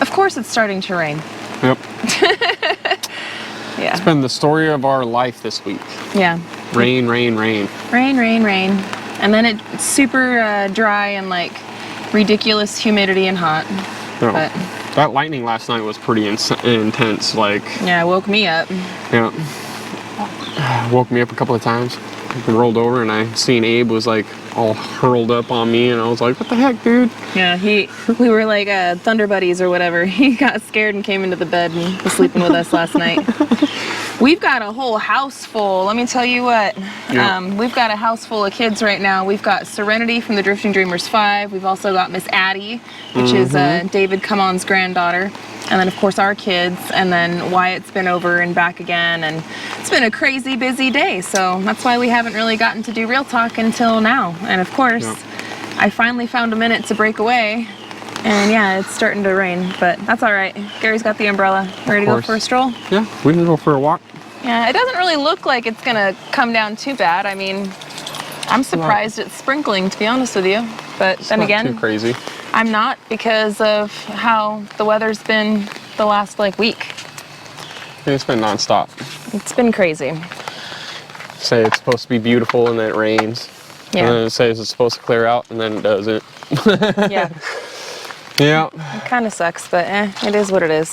Of course it's starting to rain. Yep. Yeah. It's been the story of our life this week. Yeah. Rain, rain, rain. Rain, rain, rain. And then it's super dry and like ridiculous humidity and hot. No. But that lightning last night was pretty intense. Like, yeah, it woke me up. Yeah. Woke me up a couple of times. I rolled over and I seen Abe was like all hurled up on me, and I was like, what the heck, dude? Yeah, we were like Thunder Buddies or whatever. He got scared and came into the bed and was sleeping with us last night. We've got a whole house full. Let me tell you what. Yeah. We've got a house full of kids right now. We've got Serenity from the Drifting Dreamers 5. We've also got Miss Addie, which is David Cumon's granddaughter. And then, of course, our kids. And then Wyatt's been over and back again. And it's been a crazy busy day. So that's why we haven't really gotten to do Real Talk until now. And, of course, I finally found a minute to break away. And, yeah, it's starting to rain. But that's all right. Gary's got the umbrella. Ready to go for a stroll? Yeah, we can go for a walk. Yeah, it doesn't really look like it's going to come down too bad. I mean, I'm surprised it's sprinkling, to be honest with you. But then again, too crazy. I'm not, because of how the weather's been the last, like, week. It's been nonstop. It's been crazy. Say it's supposed to be beautiful and then it rains. Yeah. And then it says it's supposed to clear out and then it doesn't. Yeah. Yeah. It kind of sucks, but it is what it is.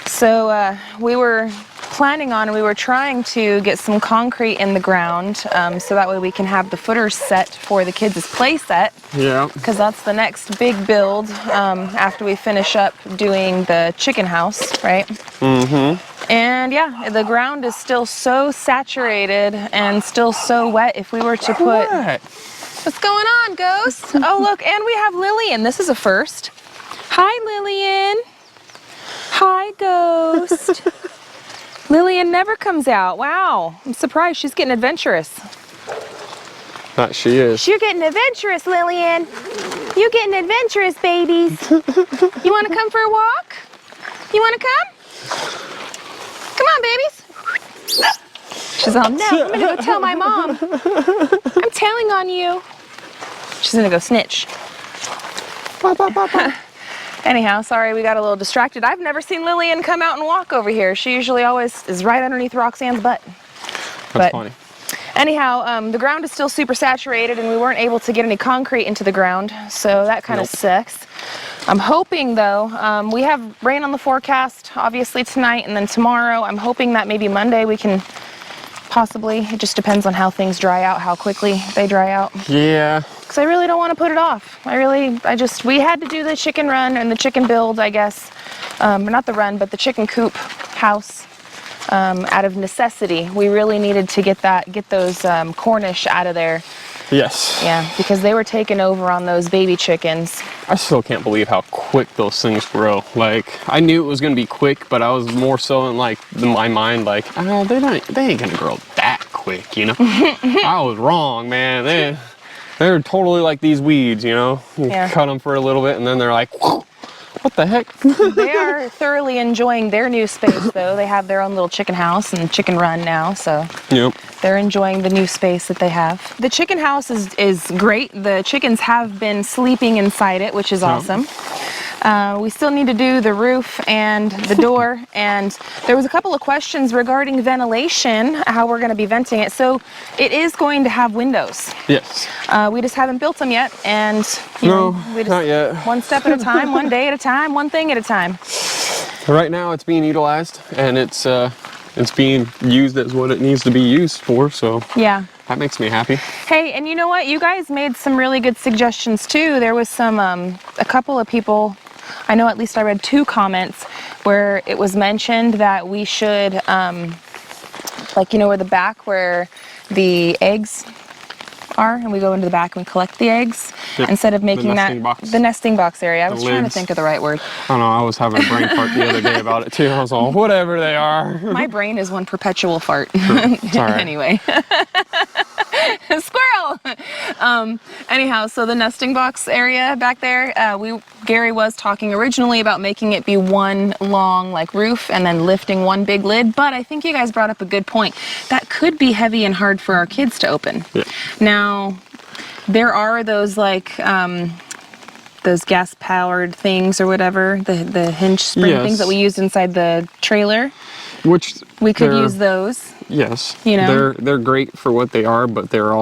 So we were planning on, and we were trying to get some concrete in the ground, so that way we can have the footers set for the kids' play set. Yeah. Because that's the next big build after we finish up doing the chicken house, right? Mm-hmm. And yeah, the ground is still so saturated and still so wet. If we were to put... What's going on, Ghost? Oh, look, and we have Lillian. This is a first. Hi, Lillian. Hi, Ghost. Lillian never comes out. Wow, I'm surprised. She's getting adventurous. That she is. You're getting adventurous, Lillian. You're getting adventurous, babies. You want to come for a walk? You want to come? Come on, babies. She's all, no, I'm going to go tell my mom. I'm telling on you. She's going to go snitch. Anyhow, sorry we got a little distracted. I've never seen Lillian come out and walk over here. She usually always is right underneath Roxanne's butt. That's funny. Anyhow, the ground is still super saturated, and we weren't able to get any concrete into the ground, so that kind of sucks. I'm hoping, though, we have rain on the forecast, obviously tonight, and then tomorrow. I'm hoping that maybe Monday we can possibly, it just depends on how things dry out, how quickly they dry out. Yeah. Because I really don't want to put it off. We had to do the chicken run and the chicken build, I guess. Not the run, but the chicken coop house out of necessity. We really needed to get those Cornish out of there. Yes. Yeah, because they were taking over on those baby chickens. I still can't believe how quick those things grow. Like, I knew it was going to be quick, but I was more so in, like, my mind, like, they ain't going to grow that quick, you know? I was wrong, man. They're totally like these weeds, you know? You cut them for a little bit, and then they're like, whoa, what the heck? They are thoroughly enjoying their new space, though. They have their own little chicken house and chicken run now, so they're enjoying the new space that they have. The chicken house is great. The chickens have been sleeping inside it, which is awesome. We still need to do the roof and the door, and there was a couple of questions regarding ventilation, how we're going to be venting it. So it is going to have windows. Yes. We just haven't built them yet, and we just, not yet. One step at a time, one day at a time, one thing at a time. Right now it's being utilized, and it's being used as what it needs to be used for, so yeah. That makes me happy. Hey, and you know what? You guys made some really good suggestions too. There was some, a couple of people, I know at least I read 2 comments where it was mentioned that we should, like, you know, where the back where the eggs are, and we go into the back and we collect the eggs, instead of making the nesting box area. I was trying to think of the right word. I don't know, I was having a brain fart the other day about it too. I was all, whatever they are. My brain is one perpetual fart. Right. Anyway. Squirrel! Anyhow, so the nesting box area back there, Gary was talking originally about making it be one long, like, roof and then lifting one big lid, but I think you guys brought up a good point. That could be heavy and hard for our kids to open. Yeah. Now, there are those, like, those gas-powered things or whatever, the hinge spring things that we used inside the trailer. Which we could use those. Yes, you know, they're great for what they are, but they're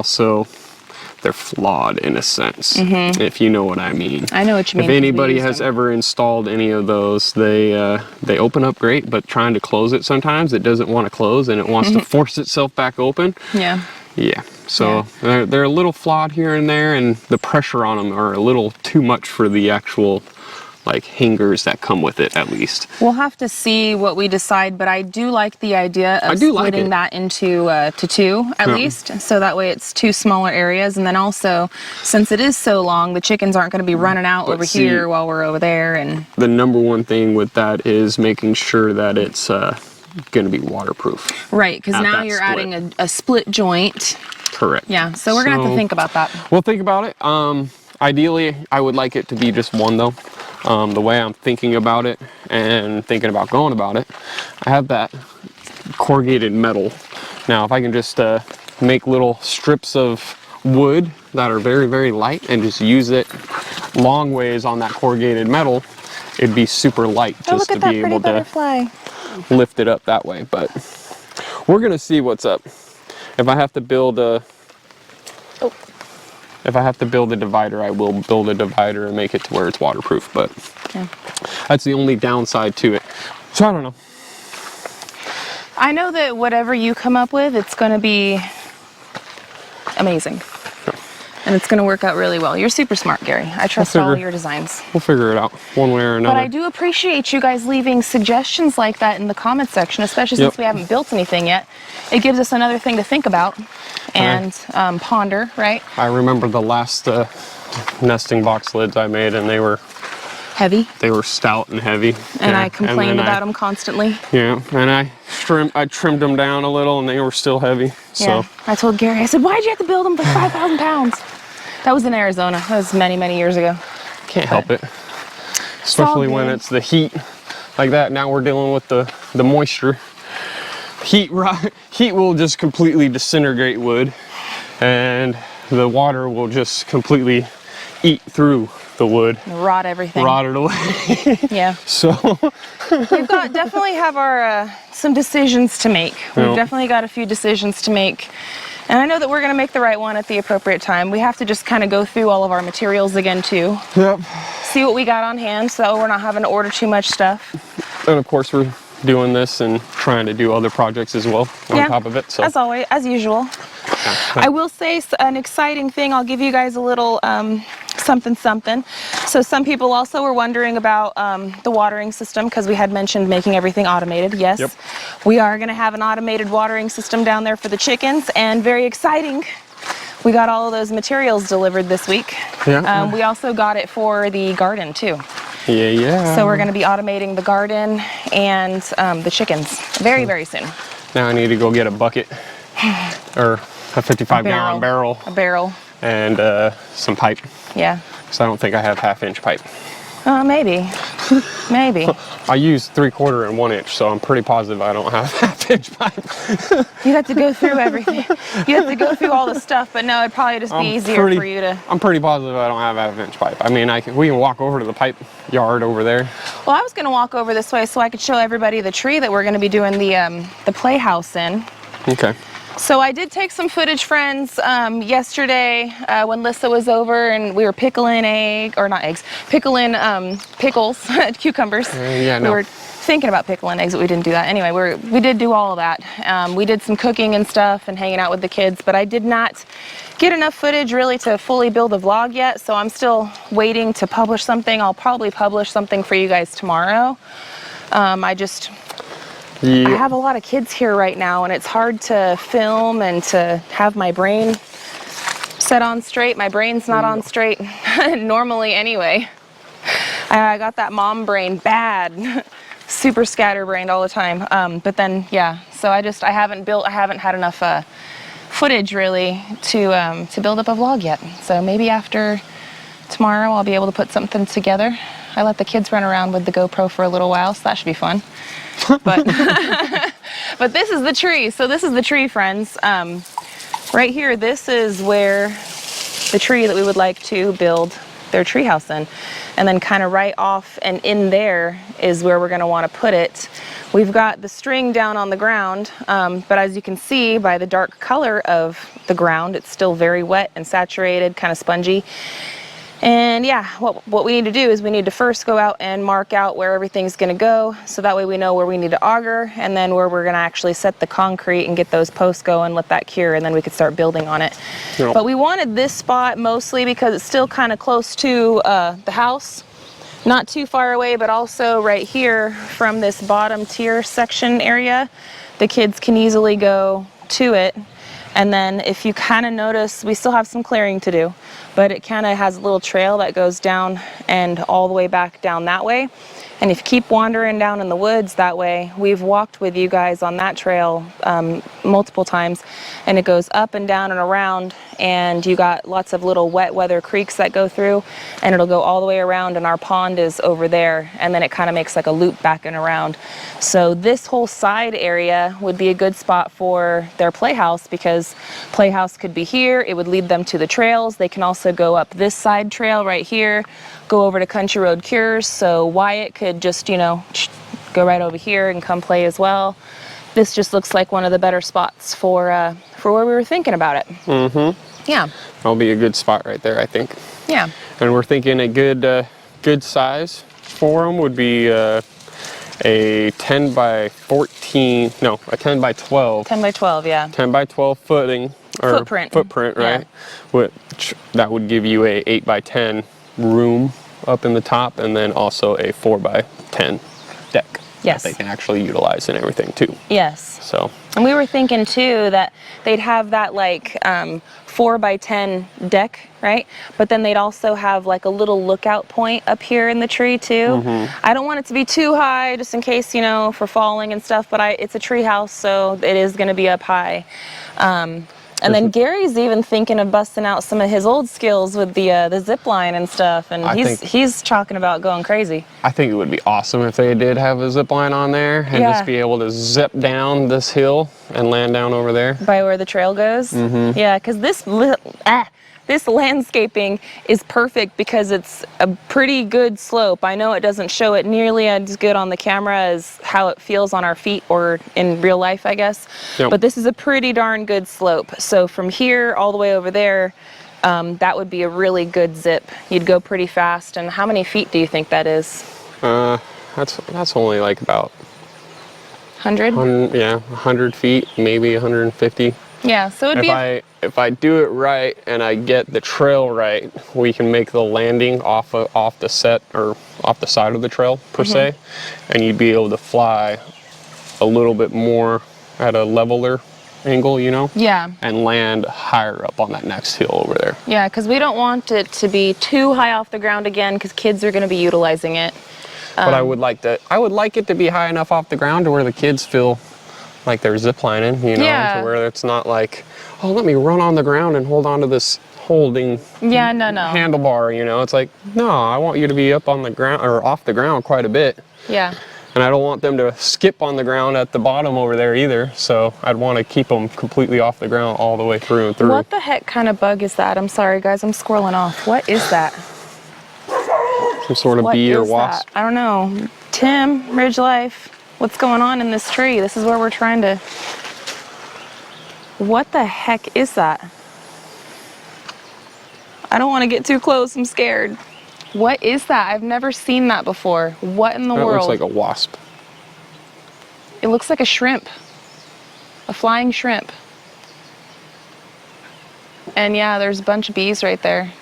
flawed in a sense, if you know what I mean. I know what you mean. If anybody has ever installed any of those, they open up great, but trying to close it sometimes, it doesn't want to close and it wants to force itself back open. Yeah. Yeah. So they're a little flawed here and there, and the pressure on them are a little too much for the actual like hangers that come with it, at least. We'll have to see what we decide, but I do like the idea of splitting that into to two at least, so that way it's two smaller areas, and then also, since it is so long, the chickens aren't going to be running out over here while we're over there. And the number one thing with that is making sure that it's going to be waterproof. Right, because now you're adding a split joint. Correct. Yeah, so we're going to have to think about that. We'll think about it. Ideally, I would like it to be just one, though. The way I'm thinking about it and thinking about going about it, I have that corrugated metal. Now, if I can just make little strips of wood that are very, very light and just use it long ways on that corrugated metal, it'd be super light just to be able to lift it up that way. But we're gonna see what's up. If I have to build a divider, I will build a divider and make it to where it's waterproof, but that's the only downside to it. So I don't know. I know that whatever you come up with, it's going to be amazing. And it's going to work out really well. You're super smart, Gary. I trust all of your designs. We'll figure it out one way or another. But I do appreciate you guys leaving suggestions like that in the comment section, especially since we haven't built anything yet. It gives us another thing to think about and ponder, right? I remember the last nesting box lids I made, and they were heavy. They were stout and heavy. And I complained about them constantly. Yeah, and I trimmed them down a little, and they were still heavy. Yeah. So I told Gary, I said, why'd you have to build them for 5,000 pounds? That was in Arizona. That was many, many years ago. Can't help it. Especially when it's the heat like that. Now we're dealing with the moisture. Heat will just completely disintegrate wood, and the water will just completely eat through the wood. Rot everything. Rot it away. Yeah. So we've definitely have our some decisions to make. We've definitely got a few decisions to make. And I know that we're going to make the right one at the appropriate time. We have to just kind of go through all of our materials again too. Yep. See what we got on hand so we're not having to order too much stuff. And of course we're doing this and trying to do other projects as well on top of it. So as always, as usual. I will say an exciting thing. I'll give you guys a little something. So some people also were wondering about the watering system, because we had mentioned making everything automated. Yes, we are going to have an automated watering system down there for the chickens, and very exciting. We got all of those materials delivered this week. Yeah. We also got it for the garden too. Yeah. So we're going to be automating the garden and the chickens very, very soon. Now I need to go get a bucket or a 55-gallon barrel. A barrel. And some pipe. Yeah. Because I don't think I have half-inch pipe. Maybe. Maybe. I use 3/4 and 1 inch, so I'm pretty positive I don't have half-inch pipe. You have to go through everything. You have to go through all the stuff, but no, it'd probably just be easier for you to... I'm pretty positive I don't have half-inch pipe. I mean, we can walk over to the pipe yard over there. Well, I was going to walk over this way so I could show everybody the tree that we're going to be doing the playhouse in. Okay. So I did take some footage, friends, yesterday when Lissa was over and we were pickling pickling pickles, cucumbers. Yeah, no. We were thinking about pickling eggs, but we didn't do that. Anyway, we did do all of that. We did some cooking and stuff and hanging out with the kids, but I did not get enough footage really to fully build a vlog yet, so I'm still waiting to publish something. I'll probably publish something for you guys tomorrow. I have a lot of kids here right now, and it's hard to film and to have my brain set on straight. My brain's not on straight normally anyway. I got that mom brain bad, super scatterbrained all the time. But then, yeah, so I haven't had enough footage really to build up a vlog yet. So maybe after tomorrow I'll be able to put something together. I let the kids run around with the GoPro for a little while, so that should be fun. But but this is the tree. So this is the tree, friends. Right here, this is where the tree that we would like to build their treehouse in. And then kind of right off and in there is where we're going to want to put it. We've got the string down on the ground, but as you can see by the dark color of the ground, it's still very wet and saturated, kind of spongy. And yeah, what we need to do is we need to first go out and mark out where everything's going to go, so that way we know where we need to auger and then where we're going to actually set the concrete and get those posts going, let that cure, and then we could start building on it. Yep. But we wanted this spot mostly because it's still kind of close to the house, not too far away, but also right here from this bottom tier section area, the kids can easily go to it. And then if you kind of notice, we still have some clearing to do, but it kind of has a little trail that goes down and all the way back down that way. And if you keep wandering down in the woods that way, we've walked with you guys on that trail multiple times, and it goes up and down and around, and you got lots of little wet weather creeks that go through, and it'll go all the way around, and our pond is over there, and then it kind of makes like a loop back and around. So this whole side area would be a good spot for their playhouse, because playhouse could be here, it would lead them to the trails. They can also go up this side trail right here, go over to Country Road Cures, so Wyatt could just, you know, go right over here and come play as well. This just looks like one of the better spots for where we were thinking about it. Mm-hmm. Yeah. That'll be a good spot right there, I think. Yeah. And we're thinking a good size for them would be a 10 by 14, no, a 10 by 12. 10 by 12, yeah. 10 by 12 footing, or Footprint, right? Yeah. Which that would give you a 8 by 10 room up in the top, and then also a 4 by 10 deck. Yes. That they can actually utilize and everything too. Yes. So. And we were thinking too that they'd have that like 4 by 10 deck, right? But then they'd also have like a little lookout point up here in the tree too. Mm-hmm. I don't want it to be too high, just in case, you know, for falling and stuff, but it's a tree house, so it is going to be up high. And then Gary's even thinking of busting out some of his old skills with the zip line and stuff, and he's talking about going crazy. I think it would be awesome if they did have a zip line on there and just be able to zip down this hill and land down over there. By where the trail goes? Mm-hmm. Yeah, because this landscaping is perfect because it's a pretty good slope. I know it doesn't show it nearly as good on the camera as how it feels on our feet or in real life, I guess. Yep. But this is a pretty darn good slope. So from here all the way over there, that would be a really good zip. You'd go pretty fast. And how many feet do you think that is? That's only like about 100? Yeah, 100 feet, maybe 150. Yeah, so it'd be if I do it right and I get the trail right, we can make the landing off the set or off the side of the trail per se, and you'd be able to fly a little bit more at a leveler angle, you know? Yeah. And land higher up on that next hill over there. Yeah, because we don't want it to be too high off the ground again, because kids are going to be utilizing it. But I would like it to be high enough off the ground to where the kids feel like they're ziplining, you know, to where it's not like, oh, let me run on the ground and hold on to this holding handlebar, you know. It's like, no, I want you to be up on the ground or off the ground quite a bit. Yeah. And I don't want them to skip on the ground at the bottom over there either. So I'd want to keep them completely off the ground all the way through and through. What the heck kind of bug is that? I'm sorry, guys. I'm squirreling off. What is that? Some sort of bee or wasp. I don't know. Tim, Ridge Life, what's going on in this tree? This is where we're trying to... What the heck is that? I don't want to get too close. I'm scared. What is that? I've never seen that before. What in the world? It looks like a wasp. It looks like a shrimp. A flying shrimp. And yeah, there's a bunch of bees right there.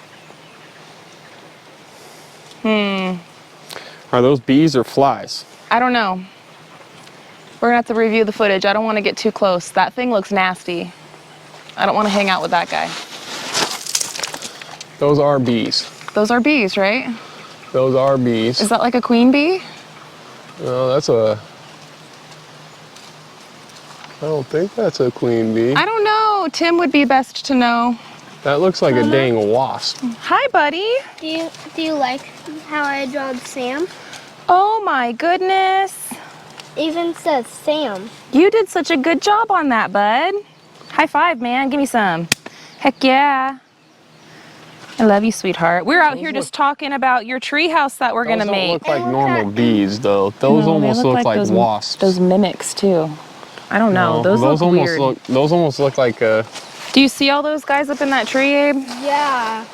Are those bees or flies? I don't know. We're gonna have to review the footage. I don't want to get too close. That thing looks nasty. I don't want to hang out with that guy. Those are bees. Those are bees, right? Those are bees. Is that like a queen bee? No, that's a... I don't think that's a queen bee. I don't know. Tim would be best to know. That looks like a dang wasp. Hi, buddy. Do you like how I draw Sam? Oh my goodness. Even says Sam. You did such a good job on that, bud. High five, man. Give me some. Heck yeah. I love you, sweetheart. We're out here just talking about your treehouse that we're gonna Those don't make. look like normal bees, though. Those No, they almost look like those, wasps. Those mimics too. I don't know. No, Those look almost weird. those almost look like Do you see all those guys up in that tree, Abe? Yeah.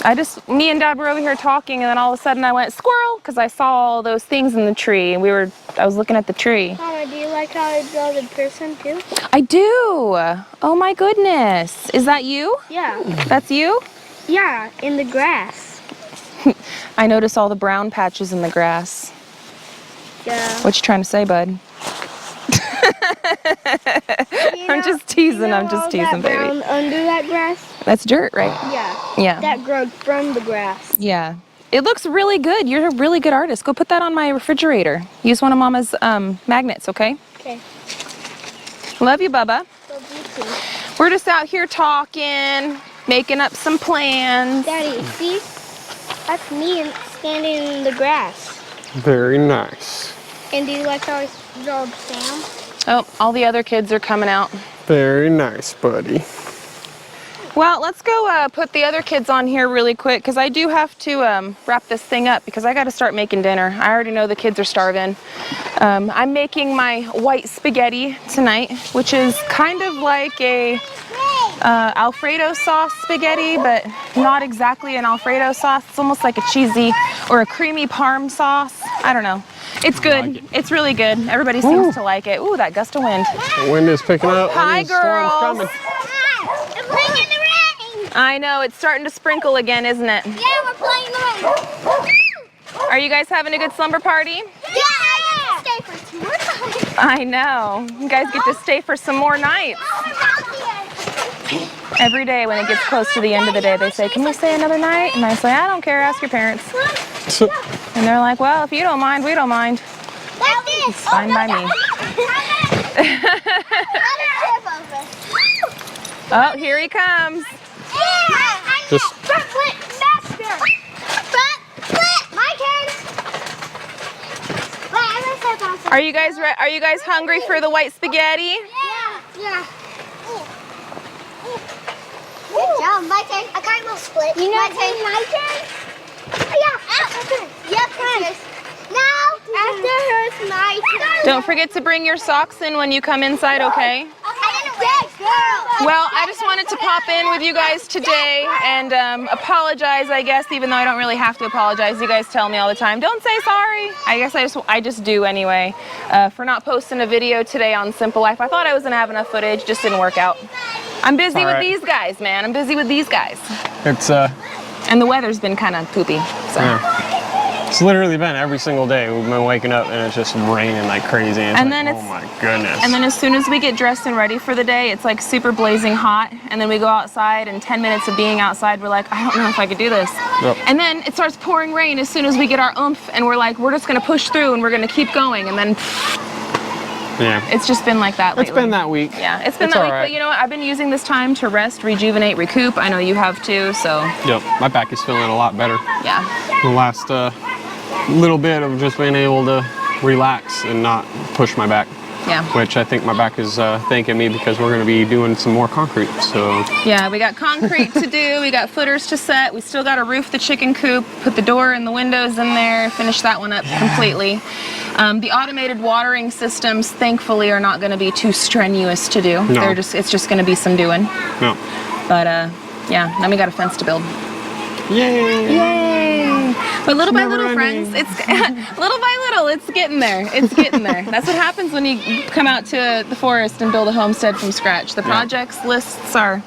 Me and Dad were over here talking, and then all of a sudden I went squirrel because I saw all those things in the tree, and I was looking at the tree. Mama, do you like how I draw the person too? I do. Oh my goodness. Is that you? Yeah. That's you? Yeah, in the grass. I notice all the brown patches in the grass. Yeah. What you trying to say, bud? I'm just teasing. I'm just teasing, baby. Brown under that grass? That's dirt, right? Yeah. Yeah. That grows from the grass. Yeah. It looks really good. You're a really good artist. Go put that on my refrigerator. Use one of Mama's magnets, okay? Okay. Love you, Bubba. Love you too. We're just out here talking, making up some plans. Daddy, see? That's me standing in the grass. very nice. And do you like how I draw Sam? Oh, all the other kids are coming out. Very nice, buddy. Well, let's go put the other kids on here really quick because I do have to wrap this thing up because I got to start making dinner. I already know the kids are starving. I'm making my white spaghetti tonight, which is kind of like a Alfredo sauce spaghetti, but not exactly an Alfredo sauce. It's almost like a cheesy or a creamy parm sauce. I don't know. It's good. It's really good. Everybody seems to like it. Ooh, that gust of wind. The wind is picking up. Hi, That means storm's girls. coming. We're playing in the rain! I know, it's starting to sprinkle again, isn't it? Yeah, we're playing in the rain! Are you guys having a good slumber party? Yeah, I get to stay for 2 more times. I know. You guys get to stay for some more nights. Every day when it gets close to the end of the day, they say, can we stay another night? And I say, I don't care, ask your parents. And they're like, well, if you don't mind, we don't mind. Like this. It's fine by me. Oh, here he comes. Just Front flip, master. Front flip. My turn. Wait, I'm gonna step off. Are you guys hungry for the white spaghetti? Yeah. Good job. My turn. I got a little split. You know, my turn. Yeah. Your turn. Now, after her, it's my turn. Don't forget to bring your socks in when you come inside, okay? Girl. Well, I just wanted to pop in with you guys today and apologize, I guess, even though I don't really have to apologize. You guys tell me all the time, don't say sorry. I guess I just do anyway, for not posting a video today on Simple Life. I thought I was gonna have enough footage, just didn't work out. I'm busy with these guys, man. I'm busy with these guys. it's And the weather's been kind of poopy, so. it's literally been every single day. We've been waking up and it's just raining like crazy. And It's then like, it's- oh my goodness. And then as soon as we get dressed and ready for the day, it's like super blazing hot. And then we go outside and 10 minutes of being outside, we're like, I don't know if I could do this. Yep. And then it starts pouring rain as soon as we get our oomph and we're like, we're just gonna push through and we're gonna keep going. And then yeah. it's just been like that lately. It's been that week. Yeah, it's been It's that all week, right. but you know what? I've been using this time to rest, rejuvenate, recoup. I know you have too, so Yep. My back is feeling a lot better. yeah. The last little bit of just being able to relax and not push my back. Yeah. Which I think my back is thanking me because we're going to be doing some more concrete. So Yeah, we got concrete to do, we got footers to set, we still got to roof the chicken coop, put the door and the windows in there, finish that one up completely. The automated watering systems, thankfully, are not going to be too strenuous to do. No. It's just going to be some doing. no. But yeah, then we got a fence to build. Yay! Yay! But little by never little, ending. friends, it's little by little, it's getting there. It's getting there. That's what happens when you come out to the forest and build a homestead from scratch. The projects lists are,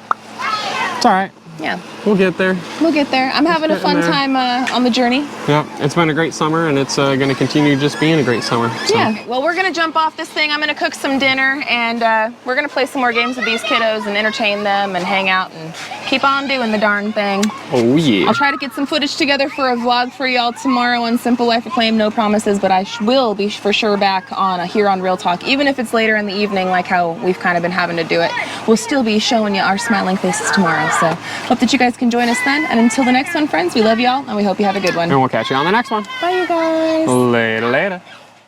It's all right. yeah, We'll get there. we'll get there. I'm having a getting fun there. time on the journey. Yep. It's been a great summer and it's going to continue just being a great summer. So. Yeah. Well, we're gonna jump off this thing. I'm gonna cook some dinner and we're gonna play some more games with these kiddos and entertain them and hang out and keep on doing the darn thing. Oh yeah. I'll try to get some footage together for a vlog for y'all tomorrow on Simple Life Reclaimed. No promises, but I will be for sure back on here on Real Talk, even if it's later in the evening, like how we've kind of been having to do it. We'll still be showing you our smiling faces tomorrow. So hope that you guys can join us then. And until the next one, friends, we love y'all and we hope you have a good one. And we'll catch you on the next one. Bye, you guys. Later, later.